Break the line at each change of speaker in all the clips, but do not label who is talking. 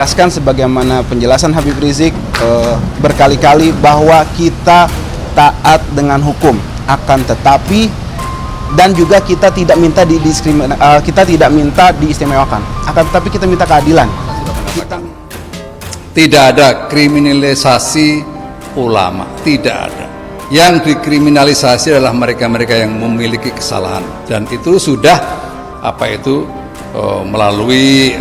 Jelaskan sebagaimana penjelasan Habib Rizik berkali-kali bahwa kita taat dengan hukum, akan tetapi dan juga kita tidak minta diistimewakan, akan tetapi kita minta keadilan.
Tidak ada kriminalisasi ulama, tidak ada. Yang dikriminalisasi adalah mereka-mereka yang memiliki kesalahan, dan itu sudah melalui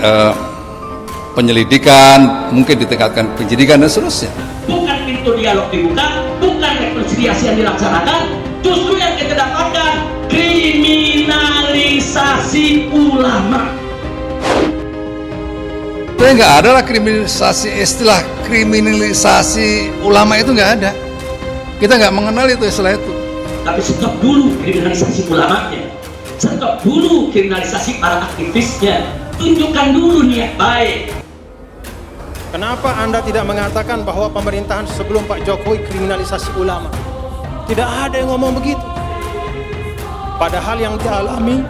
penyelidikan, mungkin ditingkatkan penyidikan dan seterusnya.
Bukan pintu dialog dibuka, bukan rekonsiliasi yang dilaksanakan, justru yang kita dapatkan kriminalisasi ulama.
Tapi nggak ada lah kriminalisasi, istilah kriminalisasi ulama itu nggak ada. Kita nggak mengenal itu istilah itu.
Tapi stop dulu kriminalisasi ulamanya, stop dulu kriminalisasi para aktivisnya, tunjukkan dulu niat baik.
Kenapa Anda tidak mengatakan bahwa pemerintahan sebelum Pak Jokowi kriminalisasi ulama? Tidak ada yang ngomong begitu. Padahal yang dialami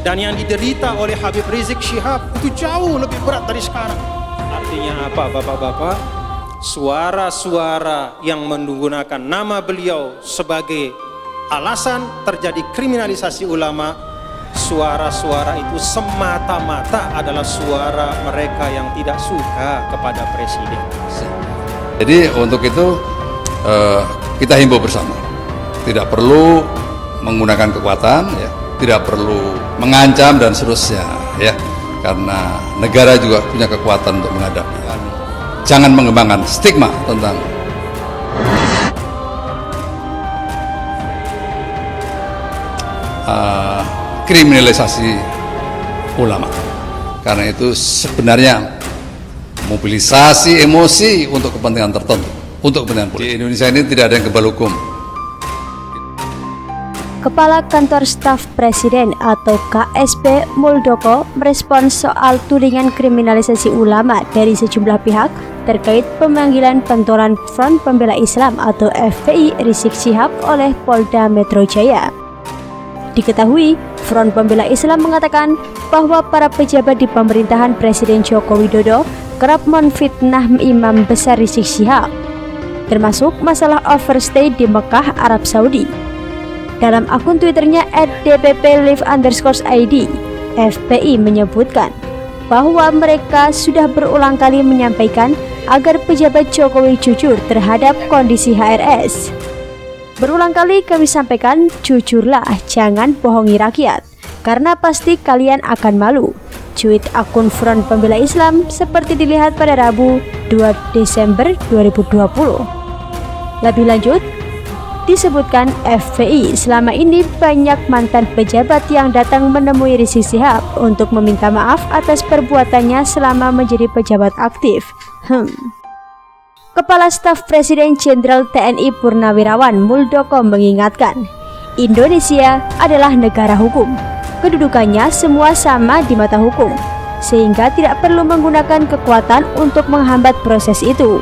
dan yang diderita oleh Habib Rizik Syihab itu jauh lebih berat dari sekarang. Artinya apa, Bapak-bapak? Suara-suara yang menggunakan nama beliau sebagai alasan terjadi kriminalisasi ulama, suara-suara itu semata-mata adalah suara mereka yang tidak suka kepada presiden.
Jadi untuk itu kita himbau bersama, tidak perlu menggunakan kekuatan, ya, tidak perlu mengancam dan seterusnya, ya, karena negara juga punya kekuatan untuk menghadapi. Jangan mengembangkan stigma tentang kriminalisasi ulama, karena itu sebenarnya mobilisasi emosi untuk kepentingan tertentu, untuk kepentingan politik. Di Indonesia ini tidak ada yang kebal hukum.
Kepala Kantor Staf Presiden atau KSP Muldoko merespons soal tudingan kriminalisasi ulama dari sejumlah pihak terkait pemanggilan pentolan Front Pembela Islam atau FPI Rizik Syihab oleh Polda Metro Jaya. Diketahui, Front Pembela Islam mengatakan bahwa para pejabat di pemerintahan Presiden Joko Widodo kerap memfitnah Imam Besar Rizik Syihab, termasuk masalah overstay di Mekah, Arab Saudi. Dalam akun Twitternya @dpp_live_id, FPI menyebutkan bahwa mereka sudah berulang kali menyampaikan agar pejabat Jokowi jujur terhadap kondisi HRS. Berulang kali kami sampaikan, jujurlah, jangan bohongi rakyat, karena pasti kalian akan malu. Tweet akun Front Pembela Islam seperti dilihat pada Rabu 2 Desember 2020. Lebih lanjut, disebutkan FPI selama ini banyak mantan pejabat yang datang menemui Rizik Syihab untuk meminta maaf atas perbuatannya selama menjadi pejabat aktif. Kepala Staf Presiden Jenderal TNI Purnawirawan Muldoko mengingatkan, Indonesia adalah negara hukum. Kedudukannya semua sama di mata hukum, sehingga tidak perlu menggunakan kekuatan untuk menghambat proses itu.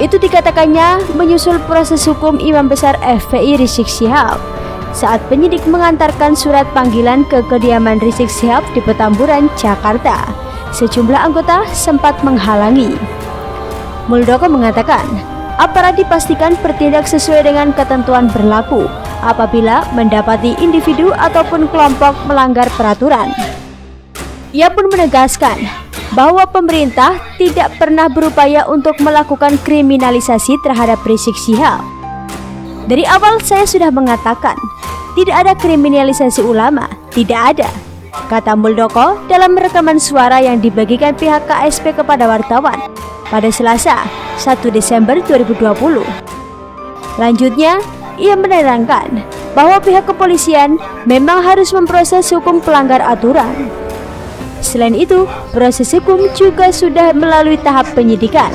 Itu dikatakannya menyusul proses hukum Imam Besar FPI Rizik Syihab saat penyidik mengantarkan surat panggilan ke kediaman Rizik Syihab di Petamburan, Jakarta. Sejumlah anggota sempat menghalangi. Muldoko mengatakan, aparat dipastikan bertindak sesuai dengan ketentuan berlaku apabila mendapati individu ataupun kelompok melanggar peraturan. Ia pun menegaskan bahwa pemerintah tidak pernah berupaya untuk melakukan kriminalisasi terhadap Rizik Syihab. Dari awal saya sudah mengatakan, tidak ada kriminalisasi ulama, tidak ada, kata Muldoko dalam rekaman suara yang dibagikan pihak KSP kepada wartawan pada Selasa, 1 Desember 2020. Lanjutnya, ia menerangkan bahwa pihak kepolisian memang harus memproses hukum pelanggar aturan. Selain itu, proses hukum juga sudah melalui tahap penyidikan.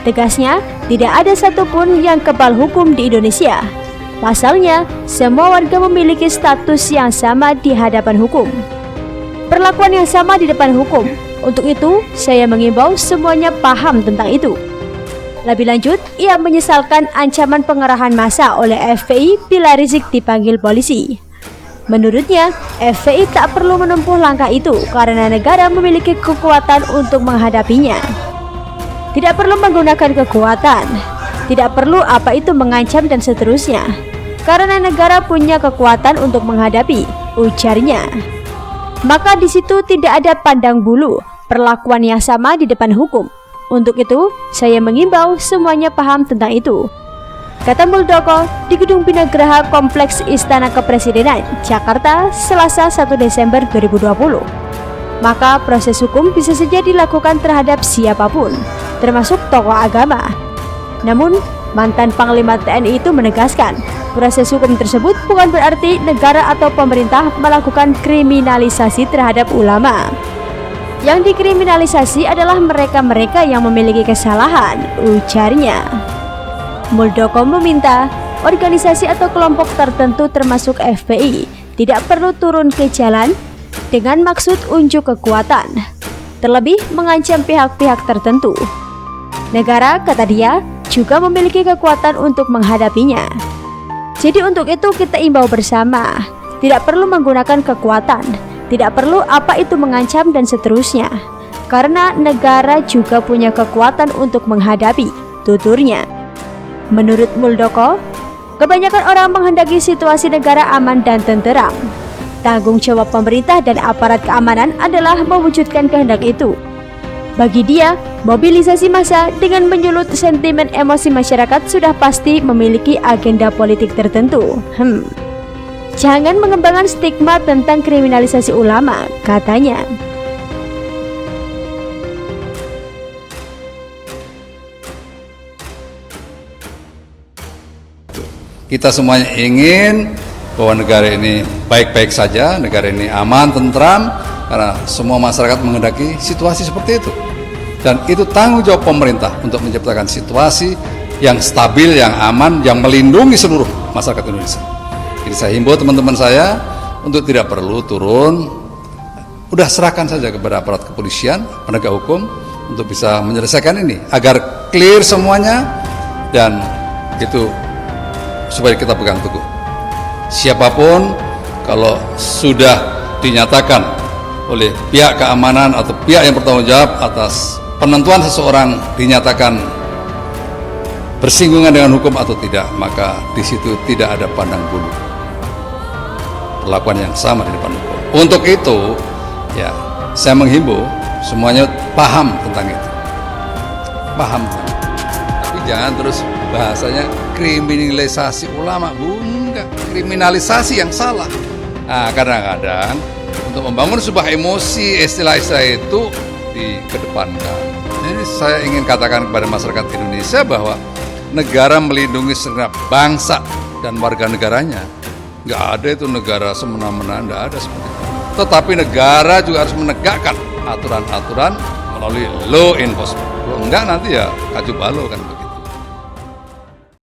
Tegasnya, tidak ada satupun yang kebal hukum di Indonesia. Pasalnya, semua warga memiliki status yang sama di hadapan hukum. Perlakuan yang sama di depan hukum. Untuk itu, saya mengimbau semuanya paham tentang itu. Lebih lanjut, ia menyesalkan ancaman pengerahan massa oleh FPI bila Rizik dipanggil polisi. Menurutnya, FPI tak perlu menempuh langkah itu karena negara memiliki kekuatan untuk menghadapinya. Tidak perlu menggunakan kekuatan, tidak perlu apa itu mengancam dan seterusnya, karena negara punya kekuatan untuk menghadapi, ujarnya. Maka di situ tidak ada pandang bulu, perlakuan yang sama di depan hukum. Untuk itu, saya mengimbau semuanya paham tentang itu, kata Muldoko di Gedung Binagraha Kompleks Istana Kepresidenan, Jakarta, Selasa 1 Desember 2020. Maka proses hukum bisa saja dilakukan terhadap siapapun, termasuk tokoh agama. Namun, mantan Panglima TNI itu menegaskan, proses hukum tersebut bukan berarti negara atau pemerintah melakukan kriminalisasi terhadap ulama. Yang dikriminalisasi adalah mereka-mereka yang memiliki kesalahan, ujarnya. Muldoko meminta organisasi atau kelompok tertentu termasuk FPI tidak perlu turun ke jalan dengan maksud unjuk kekuatan, terlebih mengancam pihak-pihak tertentu. Negara, kata dia, juga memiliki kekuatan untuk menghadapinya. Jadi untuk itu kita imbau bersama, tidak perlu menggunakan kekuatan, tidak perlu apa itu mengancam dan seterusnya, karena negara juga punya kekuatan untuk menghadapi, tuturnya. Menurut Muldoko, kebanyakan orang menghendaki situasi negara aman dan tenteram. Tanggung jawab pemerintah dan aparat keamanan adalah mewujudkan kehendak itu. Bagi dia, mobilisasi massa dengan menyulut sentimen emosi masyarakat sudah pasti memiliki agenda politik tertentu. Jangan mengembangkan stigma tentang kriminalisasi ulama, katanya.
Kita semuanya ingin bahwa negara ini baik-baik saja, negara ini aman, tentram, karena semua masyarakat menghendaki situasi seperti itu. Dan itu tanggung jawab pemerintah untuk menciptakan situasi yang stabil, yang aman, yang melindungi seluruh masyarakat Indonesia. Jadi saya himbau teman-teman saya untuk tidak perlu turun, udah serahkan saja kepada aparat kepolisian, penegak hukum untuk bisa menyelesaikan ini agar clear semuanya, dan itu supaya kita pegang teguh. Siapapun kalau sudah dinyatakan oleh pihak keamanan atau pihak yang bertanggung jawab atas penentuan seseorang dinyatakan bersinggungan dengan hukum atau tidak, maka di situ tidak ada pandang bulu, perlakuan yang sama di depan hukum. Untuk itu, ya, saya menghimbau semuanya paham tentang itu, paham tentang itu. Tapi jangan terus bahasanya kriminalisasi ulama, bukan kriminalisasi yang salah. Nah, kadang-kadang untuk membangun sebuah emosi, istilah-istilah itu dikedepankan. Jadi saya ingin katakan kepada masyarakat Indonesia bahwa negara melindungi segenap bangsa dan warga negaranya. Nggak ada itu negara semena-mena, nggak ada seperti itu. Tetapi negara juga harus menegakkan aturan-aturan melalui law enforcement. Kalau enggak nanti ya kacau balau kan begitu.